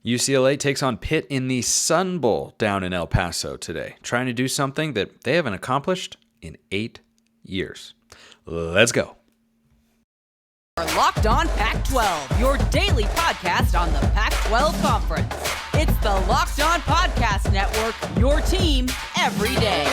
UCLA takes on Pitt in the Sun Bowl down in El Paso today, trying to do something that they haven't accomplished in 8 years. Let's go. Locked On Pac-12, your daily podcast on the Pac-12 Conference. It's the Locked On Podcast Network, your team every day.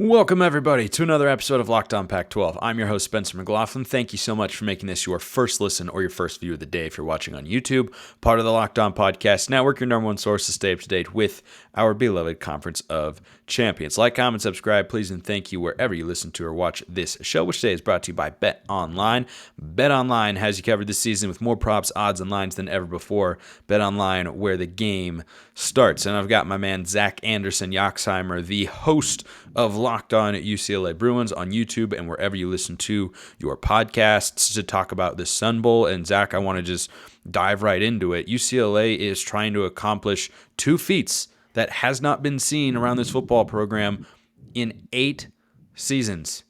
Welcome, everybody, to another episode of Locked On Pac-12. I'm your host, Spencer McLaughlin. Thank you so much for making this your first listen or your first view of the day if you're watching on YouTube. Part of the Locked On Podcast Network, your number one source to stay up to date with our beloved Conference of Champions. Like, comment, subscribe, please, and thank you wherever you listen to or watch this show, which today is brought to you by Bet Online. Bet Online has you covered this season with more props, odds, and lines than ever before. Bet Online, where the game starts. And I've got my man, Zach Anderson-Yoxsimer, the host of Locked On UCLA Bruins on YouTube and wherever you listen to your podcasts to talk about the Sun Bowl. And Zach, I want to just dive right into it. UCLA is trying to accomplish two feats that has not been seen around this football program in 8 seasons.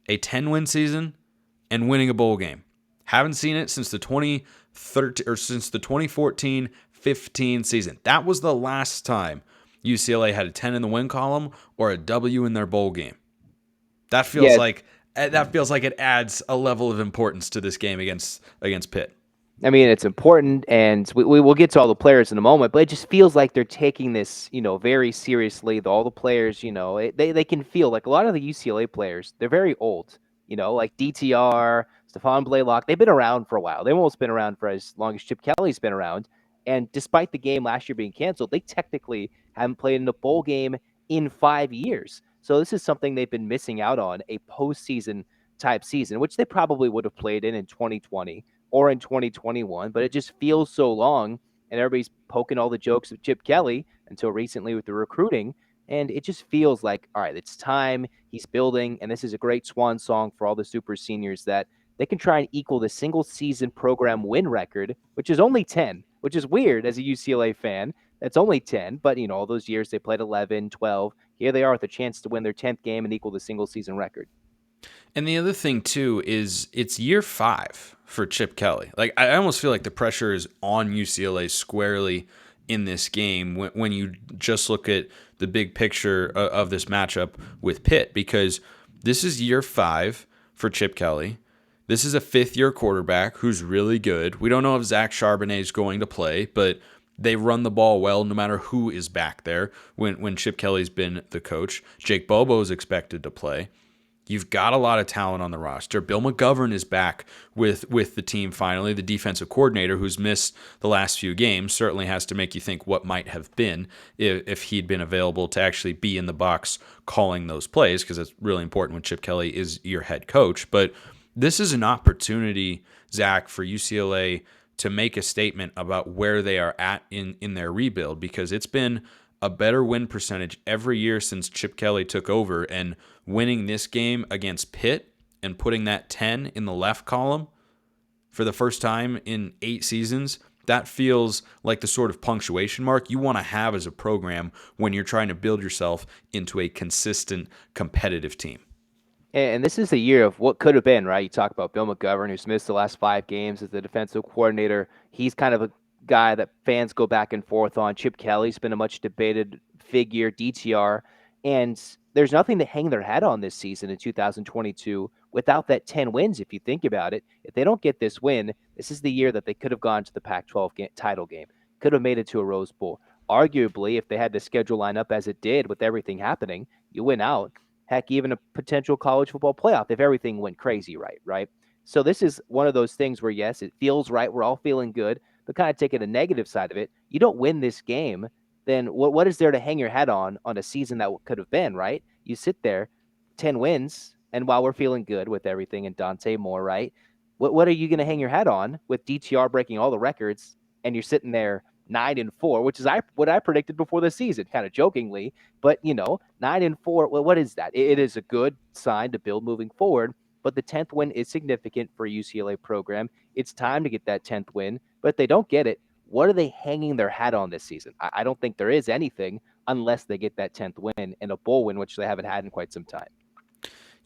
A 10-win season and winning a bowl game. Haven't seen it since the 2014-15 season. That was the last time UCLA had a 10 in the win column or a W in their bowl game. That feels like it adds a level of importance to this game against Pitt. I mean, it's important, and we will get to all the players in a moment, but it just feels like they're taking this, very seriously. All the players, they can feel like a lot of the UCLA players, they're very old, like DTR, Stephon Blaylock. They've been around for a while. They've almost been around for as long as Chip Kelly's been around. And despite the game last year being canceled, they technically haven't played in a bowl game in 5 years. So this is something they've been missing out on, a postseason type season, which they probably would have played in 2020 or in 2021, but it just feels so long, and everybody's poking all the jokes of Chip Kelly until recently with the recruiting, and it just feels like, all right, it's time, he's building, and this is a great swan song for all the super seniors that they can try and equal the single-season program win record, which is only 10, which is weird as a UCLA fan. That's only 10, but, all those years they played 11, 12. Here they are with a chance to win their 10th game and equal the single-season record. And the other thing, too, is it's year 5 for Chip Kelly. Like, I almost feel like the pressure is on UCLA squarely in this game when you just look at the big picture of this matchup with Pitt, because this is year 5 for Chip Kelly. This is a fifth-year quarterback who's really good. We don't know if Zach Charbonnet is going to play, but they run the ball well no matter who is back there when Chip Kelly's been the coach. Jake Bobo is expected to play. You've got a lot of talent on the roster. Bill McGovern is back with the team finally. The defensive coordinator who's missed the last few games certainly has to make you think what might have been if he'd been available to actually be in the box calling those plays, because it's really important when Chip Kelly is your head coach. But this is an opportunity, Zach, for UCLA to make a statement about where they are at in their rebuild, because it's been a better win percentage every year since Chip Kelly took over, and winning this game against Pitt and putting that 10 in the left column for the first time in 8 seasons, that feels like the sort of punctuation mark you want to have as a program when you're trying to build yourself into a consistent, competitive team. And this is a year of what could have been, right? You talk about Bill McGovern, who's missed the last 5 games as the defensive coordinator. He's kind of a guy that fans go back and forth on. Chip Kelly's been a much debated figure, DTR, and there's nothing to hang their hat on this season in 2022 without that 10 wins, if you think about it. If they don't get this win, this is the year that they could have gone to the Pac-12 title game, could have made it to a Rose Bowl. Arguably, if they had the schedule line up as it did with everything happening, you win out. Heck, even a potential college football playoff if everything went crazy right? So this is one of those things where, yes, it feels right. We're all feeling good, but kind of taking the negative side of it. You don't win this game, then what is there to hang your hat on a season that could have been, right? You sit there, 10 wins, and while we're feeling good with everything and Dante Moore, right? What are you going to hang your hat on with DTR breaking all the records, and you're sitting there 9-4, which is what I predicted before the season, kind of jokingly, but 9-4. Well, what is that? It is a good sign to build moving forward, but the 10th win is significant for a UCLA program. It's time to get that 10th win, but if they don't get it, what are they hanging their hat on this season? I don't think there is anything unless they get that 10th win and a bowl win, which they haven't had in quite some time.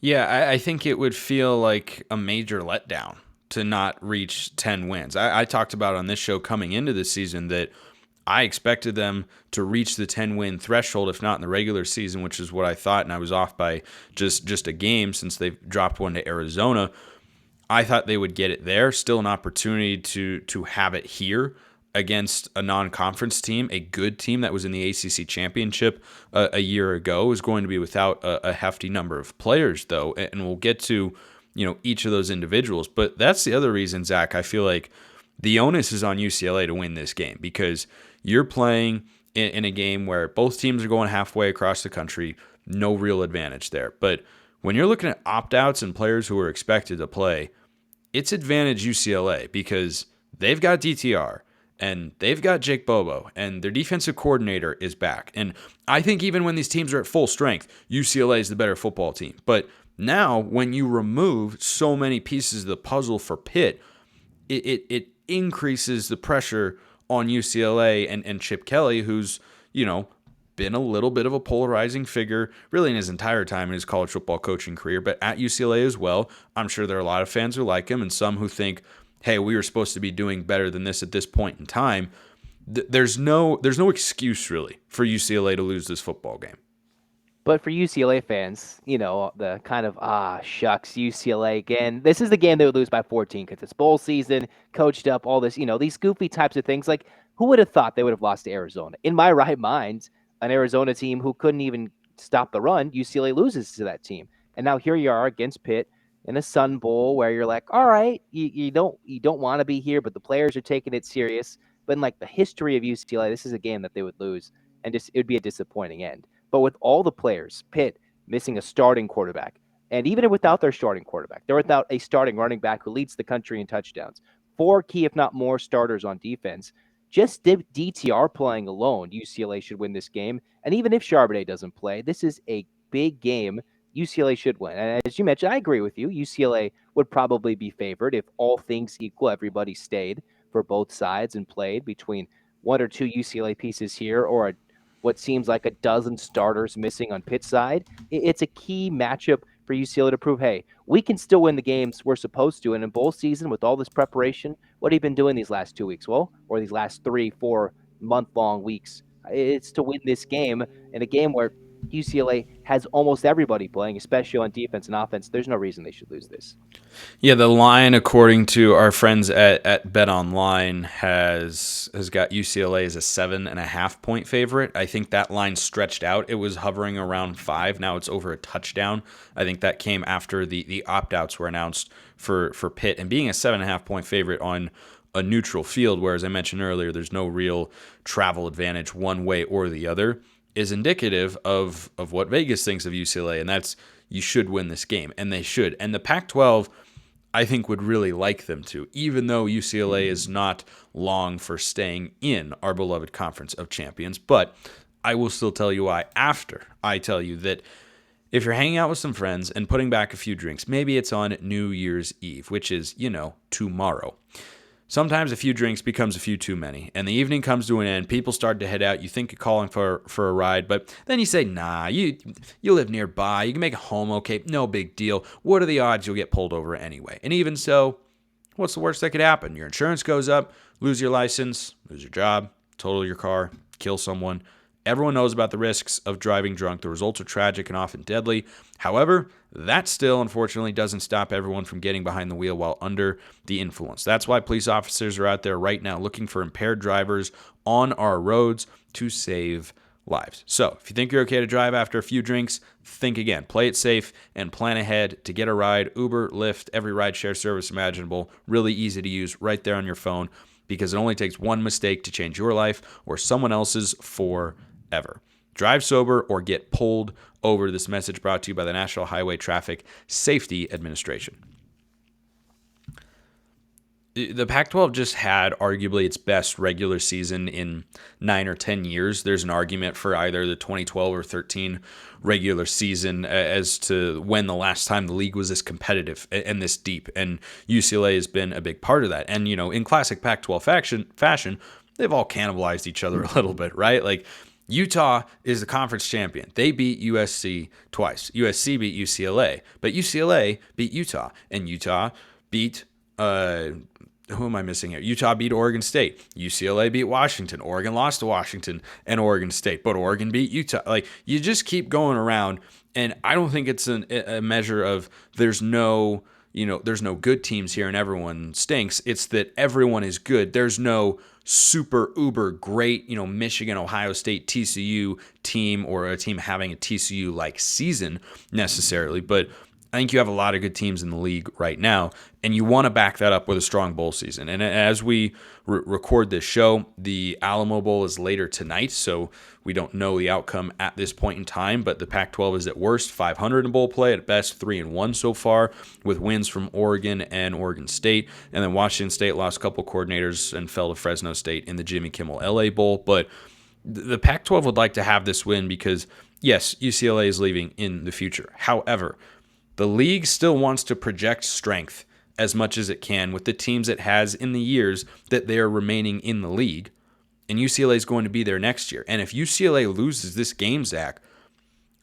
Yeah, I think it would feel like a major letdown to not reach 10 wins. I talked about on this show coming into this season that I expected them to reach the 10-win threshold, if not in the regular season, which is what I thought, and I was off by just a game since they've dropped one to Arizona. I thought they would get it there. Still an opportunity to have it here against a non-conference team, a good team that was in the ACC Championship a year ago. Is going to be without a hefty number of players, though, and we'll get to each of those individuals. But that's the other reason, Zach, I feel like the onus is on UCLA to win this game, because you're playing in a game where both teams are going halfway across the country, no real advantage there. But when you're looking at opt-outs and players who are expected to play, it's advantage UCLA because they've got DTR and they've got Jake Bobo and their defensive coordinator is back. And I think even when these teams are at full strength, UCLA is the better football team. But now when you remove so many pieces of the puzzle for Pitt, it increases the pressure on UCLA and Chip Kelly, who's, been a little bit of a polarizing figure really in his entire time in his college football coaching career, but at UCLA as well. I'm sure there are a lot of fans who like him and some who think, hey, we were supposed to be doing better than this at this point in time. There's no excuse really for UCLA to lose this football game. But for UCLA fans, the kind of, shucks, UCLA again. This is the game they would lose by 14 because it's bowl season, coached up, all this, these goofy types of things. Like, who would have thought they would have lost to Arizona? In my right mind, an Arizona team who couldn't even stop the run, UCLA loses to that team. And now here you are against Pitt in a Sun Bowl where you're like, all right, you don't want to be here, but the players are taking it serious. But in like the history of UCLA, this is a game that they would lose, and it would be a disappointing end. But with all the players, Pitt missing a starting quarterback, and even without their starting quarterback, they're without a starting running back who leads the country in touchdowns. 4 key, if not more, starters on defense. Just DTR playing alone, UCLA should win this game. And even if Charbonnet doesn't play, this is a big game. UCLA should win. And as you mentioned, I agree with you. UCLA would probably be favored if all things equal, everybody stayed for both sides and played between 1 or 2 UCLA pieces here or what seems like a dozen starters missing on Pitt's side. It's a key matchup for UCLA to prove, hey, we can still win the games we're supposed to. And in bowl season, with all this preparation, what have you been doing these last 2 weeks? Well, or these last 3-4 month-long weeks? It's to win this game in a game where UCLA has almost everybody playing, especially on defense and offense. There's no reason they should lose this. Yeah, the line, according to our friends at BetOnline, has got UCLA as a 7.5 point favorite. I think that line stretched out. It was hovering around 5. Now it's over a touchdown. I think that came after the opt-outs were announced for Pitt, and being a 7.5 point favorite on a neutral field, where, as I mentioned earlier, there's no real travel advantage one way or the other, is indicative of what Vegas thinks of UCLA, and that's you should win this game, and they should. And the Pac-12, I think, would really like them to, even though UCLA is not long for staying in our beloved Conference of Champions. But I will still tell you why after I tell you that if you're hanging out with some friends and putting back a few drinks, maybe it's on New Year's Eve, which is, tomorrow. Sometimes a few drinks becomes a few too many, and the evening comes to an end. People start to head out. You think you're calling for a ride, but then you say, nah, you live nearby. You can make it home okay. No big deal. What are the odds you'll get pulled over anyway? And even so, what's the worst that could happen? Your insurance goes up, lose your license, lose your job, total your car, kill someone. Everyone knows about the risks of driving drunk. The results are tragic and often deadly. However, that still, unfortunately, doesn't stop everyone from getting behind the wheel while under the influence. That's why police officers are out there right now looking for impaired drivers on our roads to save lives. So if you think you're okay to drive after a few drinks, think again. Play it safe and plan ahead to get a ride. Uber, Lyft, every rideshare service imaginable. Really easy to use right there on your phone, because it only takes one mistake to change your life or someone else's forever. Drive sober or get pulled over. This message brought to you by the National Highway Traffic Safety Administration. The Pac-12 just had arguably its best regular season in 9 or 10 years. There's an argument for either the 2012 or 13 regular season as to when the last time the league was this competitive and this deep, and UCLA has been a big part of that. And, in classic Pac-12 fashion, they've all cannibalized each other a little bit, right? Like Utah is the conference champion. They beat USC twice. USC beat UCLA, but UCLA beat Utah, and Utah beat who am I missing here? Utah beat Oregon State. UCLA beat Washington. Oregon lost to Washington and Oregon State, but Oregon beat Utah. Like, you just keep going around, and I don't think it's a measure of there's no good teams here and everyone stinks. It's that everyone is good. There's no super uber great, Michigan, Ohio State, TCU team, or a team having a TCU-like season necessarily, but I think you have a lot of good teams in the league right now, and you want to back that up with a strong bowl season. And as we record this show, the Alamo Bowl is later tonight, so we don't know the outcome at this point in time, but the Pac-12 is at worst 500 in bowl play, at best 3-1 so far, with wins from Oregon and Oregon State. And then Washington State lost a couple coordinators and fell to Fresno State in the Jimmy Kimmel LA Bowl. But the Pac-12 would like to have this win because, yes, UCLA is leaving in the future. However, the league still wants to project strength as much as it can with the teams it has in the years that they are remaining in the league. And UCLA is going to be there next year. And if UCLA loses this game, Zach,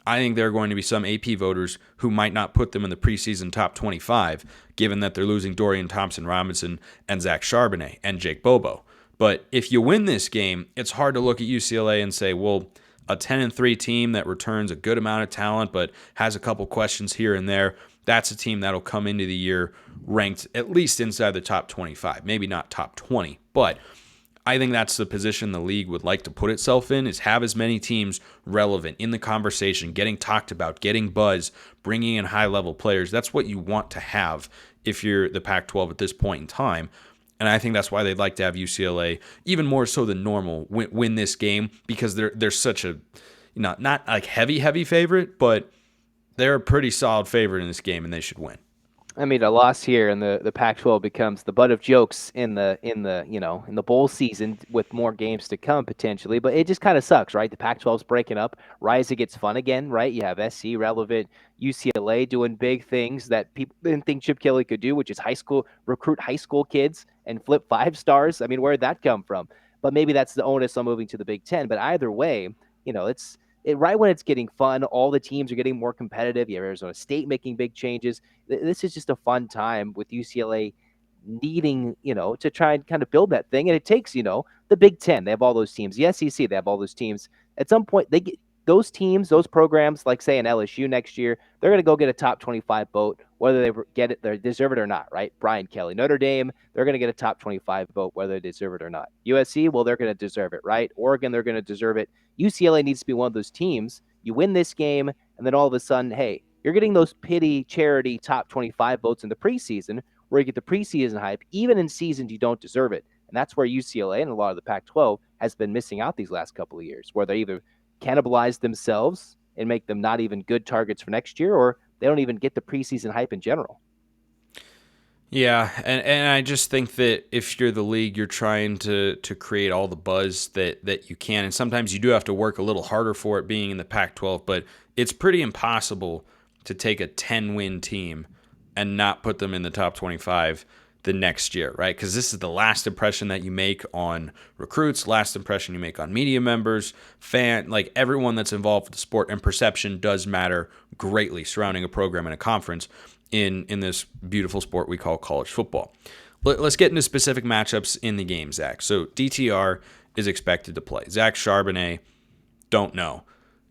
I think there are going to be some AP voters who might not put them in the preseason top 25, given that they're losing Dorian, Thompson-Robinson, and Zach Charbonnet, and Jake Bobo. But if you win this game, it's hard to look at UCLA and say, well, a 10-3 team that returns a good amount of talent but has a couple questions here and there, that's a team that'll come into the year ranked at least inside the top 25, maybe not top 20. But I think that's the position the league would like to put itself in, is have as many teams relevant in the conversation, getting talked about, getting buzz, bringing in high-level players. That's what you want to have if you're the Pac-12 at this point in time. And I think that's why they'd like to have UCLA, even more so than normal, win this game, because they're such a, not like heavy favorite, but they're a pretty solid favorite in this game, and they should win. I mean, a loss here in the Pac-12 becomes the butt of jokes in the bowl season with more games to come potentially. But it just kind of sucks, right? The Pac-12's breaking up. Rising gets fun again, right? You have SC relevant, UCLA doing big things that people didn't think Chip Kelly could do, which is recruit high school kids and flip 5 stars. I mean, where'd that come from? But maybe that's the onus on moving to the Big Ten. But either way, right when it's getting fun, all the teams are getting more competitive. You have Arizona State making big changes. This is just a fun time with UCLA needing, to try and kind of build that thing. And it takes, the Big Ten. They have all those teams. The SEC, they have all those teams. At some point, they get those teams, those programs, like say in LSU next year, they're going to go get a top 25 vote, whether they get it, they deserve it or not, right? Brian Kelly, Notre Dame, they're going to get a top 25 vote, whether they deserve it or not. USC, well, they're going to deserve it, right? Oregon, they're going to deserve it. UCLA needs to be one of those teams. You win this game, and then all of a sudden, hey, you're getting those pity charity top 25 votes in the preseason, where you get the preseason hype, even in seasons you don't deserve it. And that's where UCLA and a lot of the Pac-12 has been missing out these last couple of years, where they either cannibalize themselves and make them not even good targets for next year, or they don't even get the preseason hype in general. Yeah, and I just think that if you're the league, you're trying to create all the buzz that you can, and sometimes you do have to work a little harder for it being in the Pac-12, but it's pretty impossible to take a 10-win team and not put them in the top 25 the next year, right? Because this is the last impression that you make on recruits, last impression you make on media members, like everyone that's involved with the sport, and perception does matter greatly surrounding a program and a conference in this beautiful sport we call college football. Let's get into specific matchups in the game, Zach. So DTR is expected to play. Zach Charbonnet, don't know.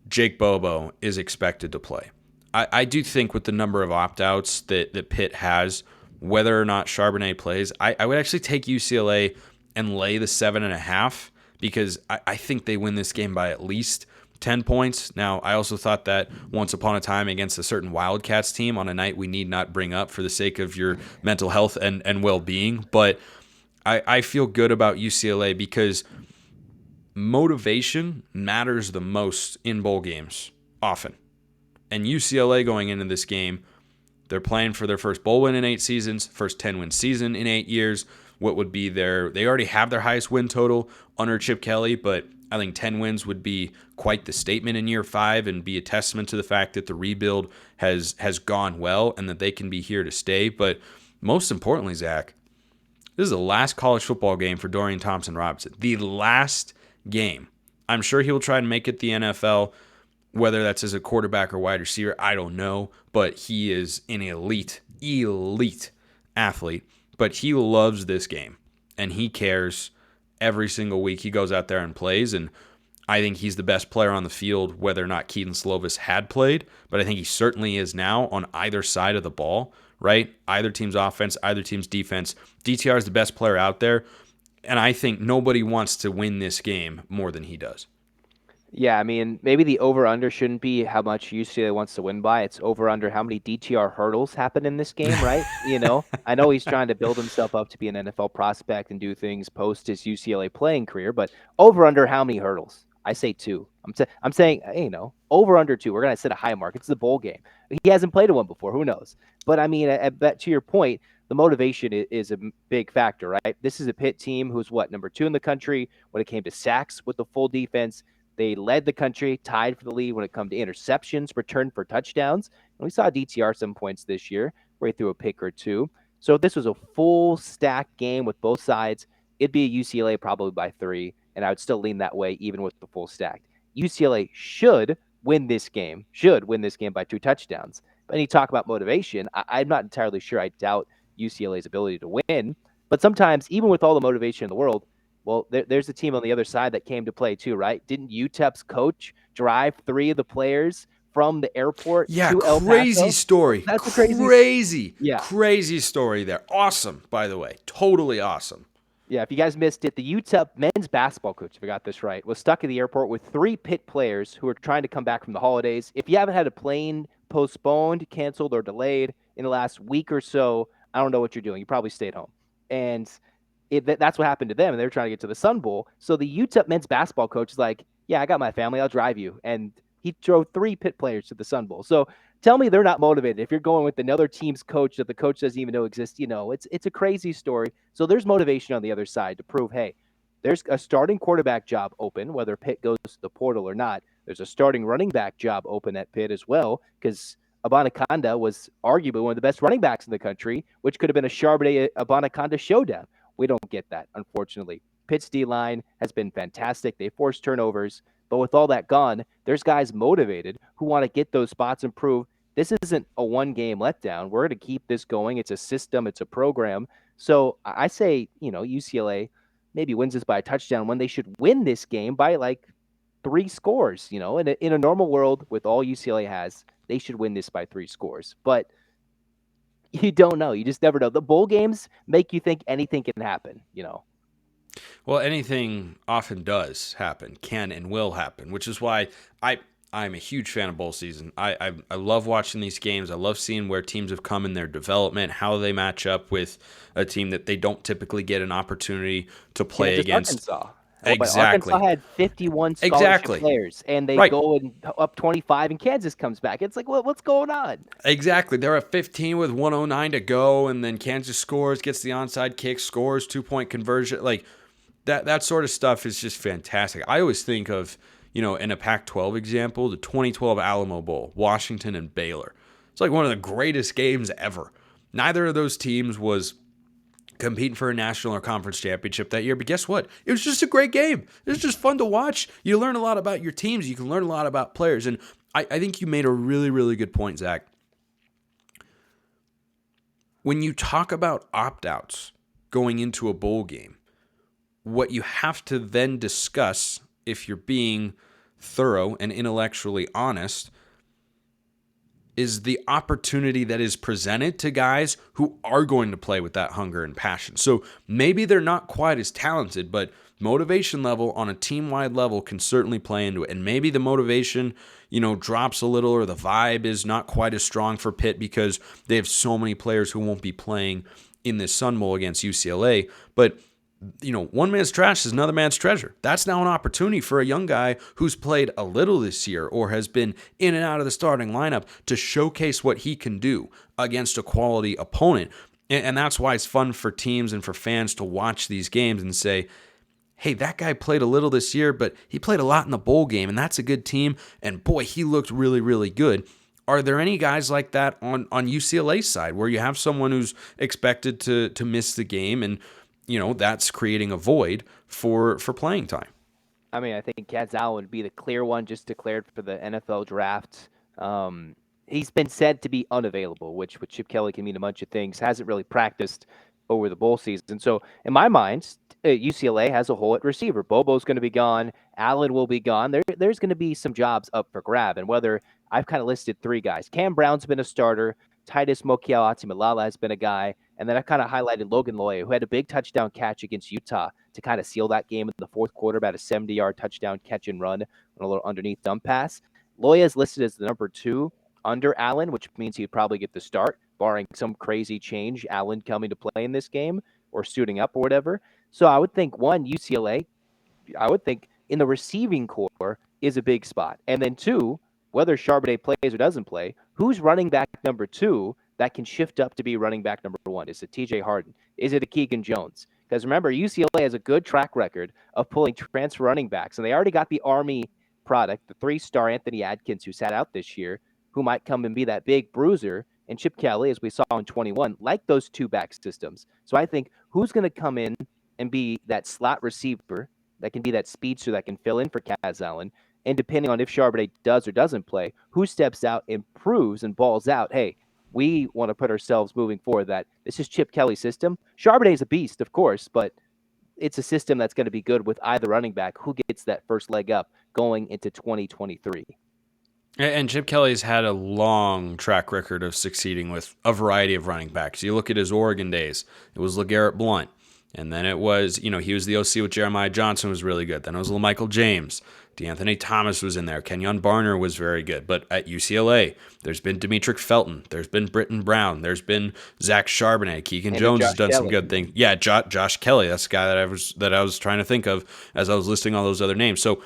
Jake Bobo is expected to play. I do think with the number of opt-outs that Pitt has, whether or not Charbonnet plays, I would actually take UCLA and lay the 7.5 because I think they win this game by at least 10 points. Now, I also thought that once upon a time against a certain Wildcats team on a night we need not bring up for the sake of your mental health and well-being, but I feel good about UCLA because motivation matters the most in bowl games often. And UCLA going into this game, they're playing for their first bowl win in 8 seasons, first 10-win season in 8 years. What would be they already have their highest win total under Chip Kelly, but I think 10 wins would be quite the statement in year 5 and be a testament to the fact that the rebuild has gone well and that they can be here to stay. But most importantly, Zach, This is the last college football game for Dorian Thompson-Robinson. The last game. I'm sure he'll try and make it the NFL, whether that's as a quarterback or wide receiver, I don't know. But he is an elite athlete. But he loves this game, and he cares every single week. He goes out there and plays, and I think he's the best player on the field, whether or not Keaton Slovis had played, but I think he certainly is now on either side of the ball, right? Either team's offense, either team's defense. DTR is the best player out there, and I think nobody wants to win this game more than he does. Yeah, I mean, maybe the over-under shouldn't be how much UCLA wants to win by. It's over-under how many DTR hurdles happen in this game, right? I know he's trying to build himself up to be an NFL prospect and do things post his UCLA playing career, but over-under how many hurdles? I say 2. I'm saying, over-under 2. We're going to set a high mark. It's the bowl game. He hasn't played one before. Who knows? But, I mean, I bet to your point, the motivation is a big factor, right? This is a Pitt team who's, number 2 in the country when it came to sacks with the full defense. They led the country, tied for the lead when it comes to interceptions, returned for touchdowns. And we saw DTR some points this year where he threw a pick or 2. So if this was a full stack game with both sides, it'd be a UCLA probably by 3, and I would still lean that way even with the full stack. UCLA should win this game by 2 touchdowns. But when you talk about motivation, I'm not entirely sure. I doubt UCLA's ability to win. But sometimes, even with all the motivation in the world, well, there's a team on the other side that came to play too, right? Didn't UTEP's coach drive 3 of the players from the airport to El Paso? Crazy story. That's crazy. Yeah. Crazy story there. Awesome, by the way. Totally awesome. Yeah, if you guys missed it, the UTEP men's basketball coach, if I got this right, was stuck at the airport with 3 Pitt players who were trying to come back from the holidays. If you haven't had a plane postponed, canceled, or delayed in the last week or so, I don't know what you're doing. You probably stayed home. And that's what happened to them, and they were trying to get to the Sun Bowl. So the UTEP men's basketball coach is like, yeah, I got my family. I'll drive you. And he drove 3 Pitt players to the Sun Bowl. So tell me they're not motivated. If you're going with another team's coach that the coach doesn't even know exists, it's a crazy story. So there's motivation on the other side to prove, hey, there's a starting quarterback job open, whether Pitt goes to the portal or not. There's a starting running back job open at Pitt as well, because Abanaconda was arguably one of the best running backs in the country, which could have been a Charbonnet-Abanaconda showdown. We don't get that, unfortunately. Pitt's D-line has been fantastic. They forced turnovers. But with all that gone, there's guys motivated who want to get those spots and prove this isn't a one-game letdown. We're going to keep this going. It's a system. It's a program. So I say, UCLA maybe wins this by a touchdown when they should win this game by 3 scores. In a normal world with all UCLA has, they should win this by 3 scores. But you don't know. You just never know. The bowl games make you think anything can happen, Well, anything often does happen, can and will happen, which is why I'm a huge fan of bowl season. I love watching these games. I love seeing where teams have come in their development, how they match up with a team that they don't typically get an opportunity to play against. Arkansas. Exactly. Arkansas had 51 scholarship players, and they go up 25, and Kansas comes back. It's like, what's going on? Exactly. They're at 15 with 1:09 to go, and then Kansas scores, gets the onside kick, scores, 2-point conversion. That sort of stuff is just fantastic. I always think of, in a Pac-12 example, the 2012 Alamo Bowl, Washington and Baylor. It's one of the greatest games ever. Neither of those teams was competing for a national or conference championship that year, but guess what? It was just a great game. It was just fun to watch. You learn a lot about your teams. You can learn a lot about players, and I think you made a really, really good point, Zach. When you talk about opt-outs going into a bowl game, what you have to then discuss, if you're being thorough and intellectually honest, is the opportunity that is presented to guys who are going to play with that hunger and passion. So maybe they're not quite as talented, but motivation level on a team-wide level can certainly play into it. And maybe the motivation, drops a little, or the vibe is not quite as strong for Pitt because they have so many players who won't be playing in this Sun Bowl against UCLA. But one man's trash is another man's treasure. That's now an opportunity for a young guy who's played a little this year or has been in and out of the starting lineup to showcase what he can do against a quality opponent. And that's why it's fun for teams and for fans to watch these games and say, hey, that guy played a little this year, but he played a lot in the bowl game, and that's a good team. And boy, he looked really, really good. Are there any guys like that on UCLA's side where you have someone who's expected to miss the game, and that's creating a void for playing time. I mean, I think Kaz Allen would be the clear one, just declared for the NFL draft. He's been said to be unavailable, which with Chip Kelly can mean a bunch of things. Hasn't really practiced over the bowl season. So in my mind, UCLA has a hole at receiver. Bobo's going to be gone. Allen will be gone. There's going to be some jobs up for grab. And whether I've kind of listed three guys. Cam Brown's been a starter. Titus Mokiao-Atimalala has been a guy. And then I kind of highlighted Logan Loya, who had a big touchdown catch against Utah to kind of seal that game in the fourth quarter, about a 70-yard touchdown catch and run on a little underneath dump pass. Loya is listed as the number 2 under Allen, which means he'd probably get the start, barring some crazy change, Allen coming to play in this game or suiting up or whatever. So I would think, one, UCLA, I would think in the receiving core is a big spot. And then 2, whether Charbonnet plays or doesn't play, who's running back number 2 that can shift up to be running back number 1? Is it TJ Harden? Is it a Keegan Jones? Because remember, UCLA has a good track record of pulling transfer running backs, and they already got the Army product, the 3-star Anthony Adkins, who sat out this year, who might come and be that big bruiser, and Chip Kelly, as we saw in 21, like those 2-back systems. So I think who's going to come in and be that slot receiver that can be that speedster that can fill in for Kaz Allen, and depending on if Charbonnet does or doesn't play, who steps out and proves and balls out, hey, we want to put ourselves moving forward that this is Chip Kelly's system. Charbonnet is a beast, of course, but it's a system that's going to be good with either running back who gets that first leg up going into 2023. And Chip Kelly's had a long track record of succeeding with a variety of running backs. You look at his Oregon days, it was LeGarrette Blount. And then it was, he was the OC with Jeremiah Johnson, was really good. Then it was LaMichael James. DeAnthony Thomas was in there. Kenyon Barner was very good. But at UCLA, there's been Demetric Felton. There's been Britton Brown. There's been Zach Charbonnet. Keegan Jones has done some good things. Yeah, Josh Kelly. That's the guy that I was trying to think of as I was listing all those other names. So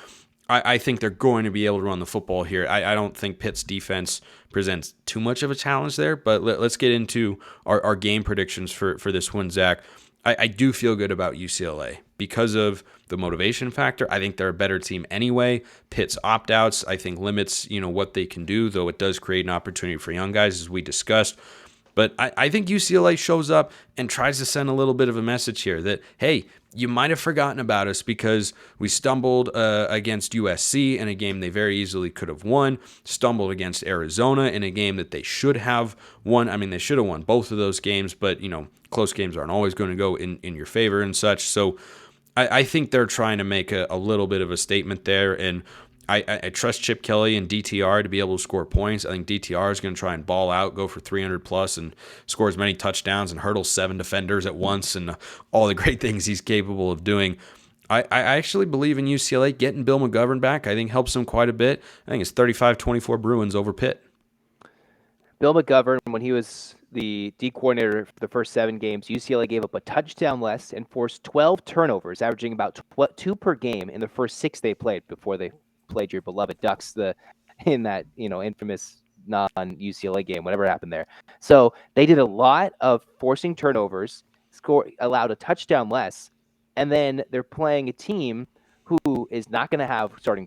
I think they're going to be able to run the football here. I don't think Pitt's defense presents too much of a challenge there. But let's get into our game predictions for this one, Zach. I do feel good about UCLA because of the motivation factor. I think they're a better team anyway. Pitt's opt-outs, I think, limits what they can do, though it does create an opportunity for young guys, as we discussed. But I think UCLA shows up and tries to send a little bit of a message here that, hey, you might have forgotten about us because we stumbled against USC in a game they very easily could have won, stumbled against Arizona in a game that they should have won. I mean, they should have won both of those games, but, close games aren't always going to go in your favor and such. So I think they're trying to make a little bit of a statement there, and I trust Chip Kelly and DTR to be able to score points. I think DTR is going to try and ball out, go for 300 plus, and score as many touchdowns and hurdle 7 defenders at once, and all the great things he's capable of doing. I actually believe in UCLA getting Bill McGovern back. I think helps him quite a bit. I think it's 35-24 Bruins over Pitt. Bill McGovern, when he was the D coordinator for the first 7 games, UCLA gave up a touchdown less and forced 12 turnovers, averaging about 2 per game in the first 6 they played before they played your beloved Ducks in that infamous non-UCLA game, whatever happened there. So they did a lot of forcing turnovers, allowed a touchdown less, and then they're playing a team who is not going to have starting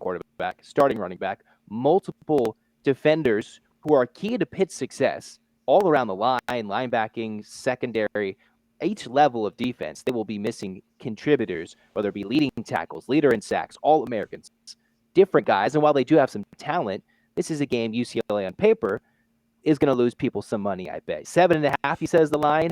running back, multiple defenders who are key to Pitt's success all around the line, linebacking, secondary, each level of defense. They will be missing contributors, whether it be leading tackles, leader in sacks, All-Americans, different guys. And while they do have some talent, this is a game UCLA on paper is going to lose people some money, I bet. 7.5, he says the line.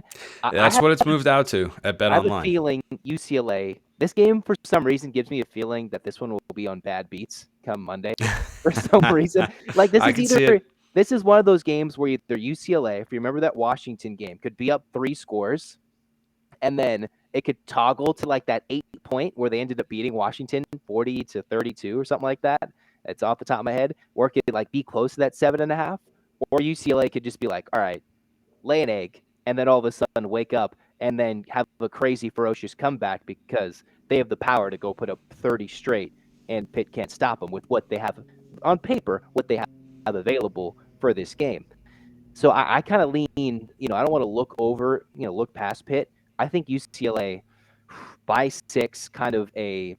That's what it's moved out to at Bet Online. I have a feeling UCLA, this game for some reason gives me a feeling that this one will be on bad beats come Monday for some reason. Like this is one of those games where either UCLA, if you remember that Washington game, could be up 3 scores, and then it could toggle to like that 8-point where they ended up beating Washington 40-32 or something like that. It's off the top of my head. Or it could like be close to that 7.5. Or UCLA could just be like, all right, lay an egg, and then all of a sudden wake up and then have a crazy, ferocious comeback because they have the power to go put up 30 straight, and Pitt can't stop them with what they have on paper, what they have available for this game. So I kind of lean, I don't want to look past Pitt. I think UCLA by 6, kind of a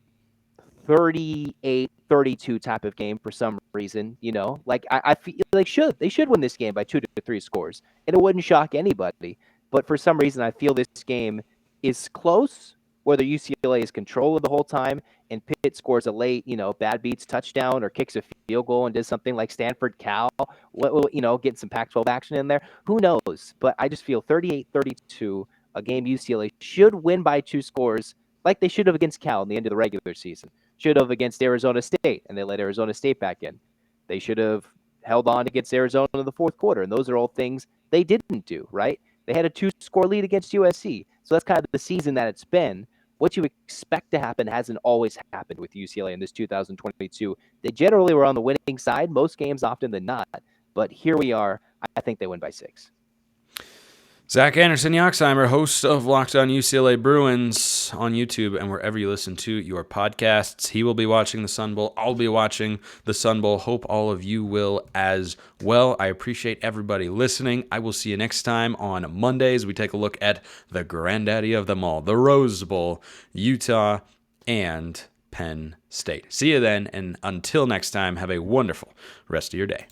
38-32 type of game for some reason, like I feel they should win this game by 2 to 3 scores, and it wouldn't shock anybody. But for some reason, I feel this game is close, whether UCLA is controller the whole time and Pitt scores a late, bad beats touchdown or kicks a field goal and does something like Stanford Cal, getting some Pac-12 action in there. Who knows? But I just feel 38-32, a game UCLA should win by 2 scores like they should have against Cal in the end of the regular season. Should have against Arizona State, and they let Arizona State back in. They should have held on against Arizona in the fourth quarter, and those are all things they didn't do, right? They had a 2-score lead against USC. So that's kind of the season that it's been. What you expect to happen hasn't always happened with UCLA in this 2022. They generally were on the winning side, most games often than not. But here we are. I think they win by 6. Zach Anderson-Yoxsimer, host of Locked On UCLA Bruins on YouTube and wherever you listen to your podcasts. He will be watching the Sun Bowl. I'll be watching the Sun Bowl. Hope all of you will as well. I appreciate everybody listening. I will see you next time on Mondays. We take a look at the granddaddy of them all, the Rose Bowl, Utah and Penn State. See you then, and until next time, have a wonderful rest of your day.